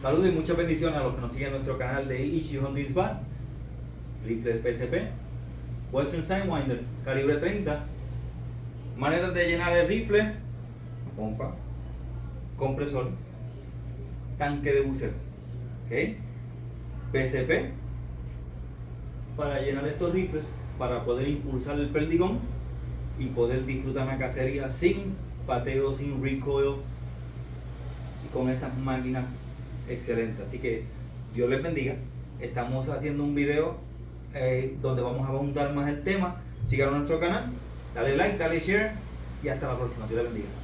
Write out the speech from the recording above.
Saludos y muchas bendiciones a los que nos siguen en nuestro canal de Ishi on this Bad, rifle PSP, Western Sidewinder, calibre 30, maneras de llenar el rifle, pompa, compresor, tanque de buceo, ¿ok? PSP, para llenar estos rifles, para poder impulsar el perdigón y poder disfrutar una cacería sin pateo, sin recoil y con estas máquinas excelentes. Así que Dios les bendiga. Estamos haciendo un video donde vamos a abundar más el tema. Síganos en nuestro canal, dale like, dale share y hasta la próxima. Dios les bendiga.